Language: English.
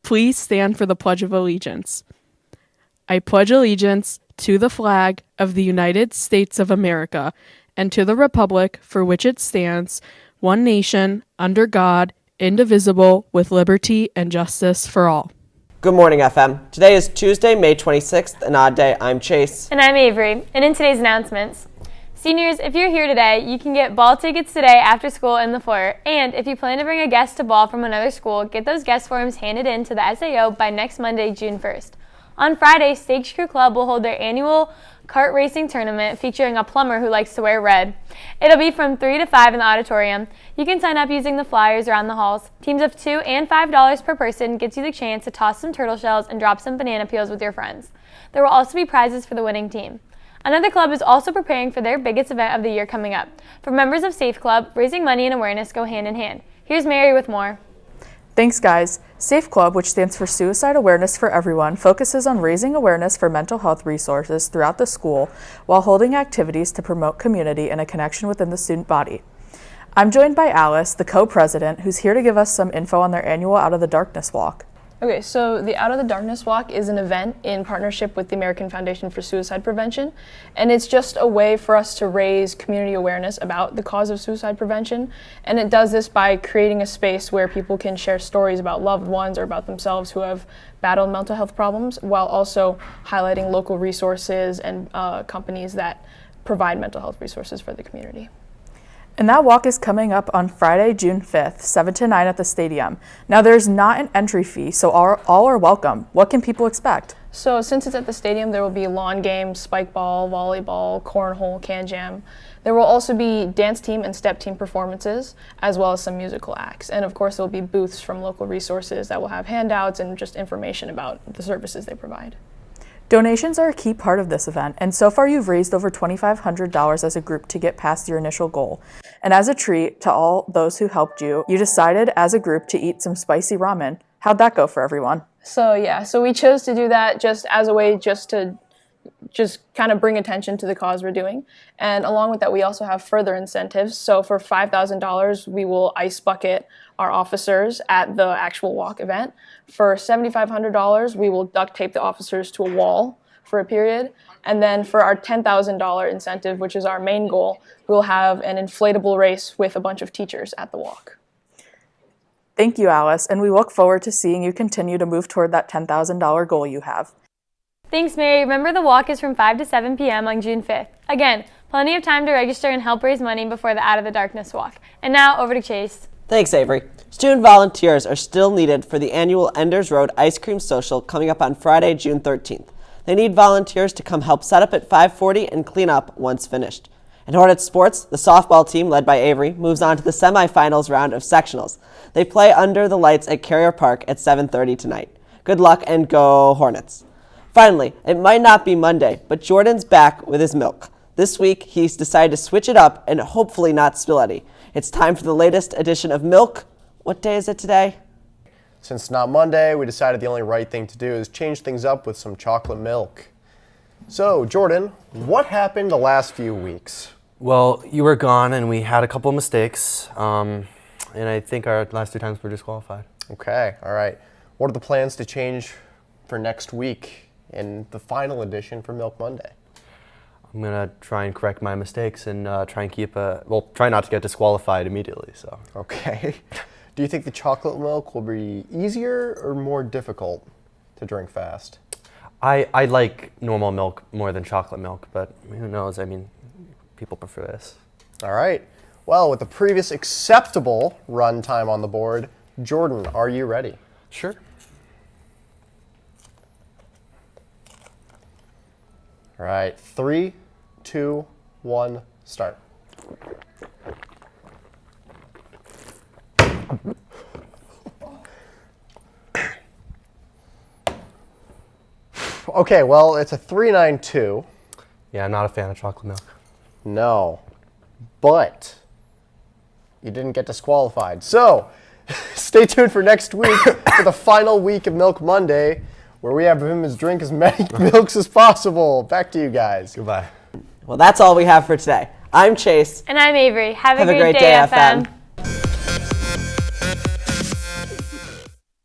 Please stand for the Pledge of Allegiance. I pledge allegiance to the flag of the United States of America and to the republic for which it stands, one nation, under God, indivisible, with liberty and justice for all. Good morning, FM. Today is Tuesday, May 26th, an odd day. I'm Chase. And I'm Avery. And in today's announcements, seniors, if you're here today, you can get ball tickets today after school in the foyer. And if you plan to bring a guest to ball from another school, get those guest forms handed in to the SAO by next Monday, June 1st. On Friday, Stage Crew Club will hold their annual kart racing tournament featuring a plumber who likes to wear red. It'll be from 3 to 5 in the auditorium. You can sign up using the flyers around the halls. Teams of $2 and $5 per person gets you the chance to toss some turtle shells and drop some banana peels with your friends. There will also be prizes for the winning team. Another club is also preparing for their biggest event of the year coming up. For members of Safe Club, raising money and awareness go hand in hand. Here's Mary with more. Thanks, guys. Safe Club, which stands for Suicide Awareness for Everyone, focuses on raising awareness for mental health resources throughout the school while holding activities to promote community and a connection within the student body. I'm joined by Alice, the co-president, who's here to give us some info on their annual Out of the Darkness Walk. Okay, so the Out of the Darkness Walk is an event in partnership with the American Foundation for Suicide Prevention, and it's just a way for us to raise community awareness about the cause of suicide prevention, and it does this by creating a space where people can share stories about loved ones or about themselves who have battled mental health problems, while also highlighting local resources and companies that provide mental health resources for the community. And that walk is coming up on Friday, June 5th, 7 to 9 at the stadium. Now, there's not an entry fee, so all are welcome. What can people expect? So since it's at the stadium, there will be lawn games, spike ball, volleyball, cornhole, can jam. There will also be dance team and step team performances, as well as some musical acts. And of course, there will be booths from local resources that will have handouts and just information about the services they provide. Donations are a key part of this event, and so far you've raised over $2,500 as a group to get past your initial goal. And as a treat to all those who helped you, you decided as a group to eat some spicy ramen. How'd that go for everyone? So we chose to do that just as a way to kind of bring attention to the cause we're doing. And along with that, we also have further incentives. So for $5,000, we will ice bucket our officers at the actual walk event. For $7,500, we will duct tape the officers to a wall for a period. And then for our $10,000 incentive, which is our main goal, we'll have an inflatable race with a bunch of teachers at the walk. Thank you, Alice, and we look forward to seeing you continue to move toward that $10,000 goal you have. Thanks, Mary. Remember, the walk is from 5 to 7 p.m. on June 5th. Again, plenty of time to register and help raise money before the Out of the Darkness Walk. And now, over to Chase. Thanks, Avery. Student volunteers are still needed for the annual Enders Road Ice Cream Social coming up on Friday, June 13th. They need volunteers to come help set up at 5:40 and clean up once finished. In Hornets sports, the softball team, led by Avery, moves on to the semifinals round of sectionals. They play under the lights at Carrier Park at 7:30 tonight. Good luck and go Hornets. Finally, it might not be Monday, but Jordan's back with his milk. This week, he's decided to switch it up and hopefully not spill any. It's time for the latest edition of Milk. What day is it today? Since it's not Monday, we decided the only right thing to do is change things up with some chocolate milk. So, Jordan, what happened the last few weeks? Well, you were gone and we had a couple of mistakes, and I think our last 2 times were disqualified. Okay, all right. What are the plans to change for next week in the final edition for Milk Monday? I'm gonna try and correct my mistakes and try and try not to get disqualified immediately. So. Okay. Do you think the chocolate milk will be easier or more difficult to drink fast? I like normal milk more than chocolate milk, but who knows? I mean, people prefer this. All right. Well, with the previous acceptable run time on the board, Jordan, are you ready? Sure. All right. 3, 2, 1, start. Okay, well, it's a 392. Yeah, I'm not a fan of chocolate milk. No, but you didn't get disqualified. So, stay tuned for next week for the final week of Milk Monday, where we have him drink as many milks as possible. Back to you guys. Goodbye. Well, that's all we have for today. I'm Chase. And I'm Avery. Have a great day, FM.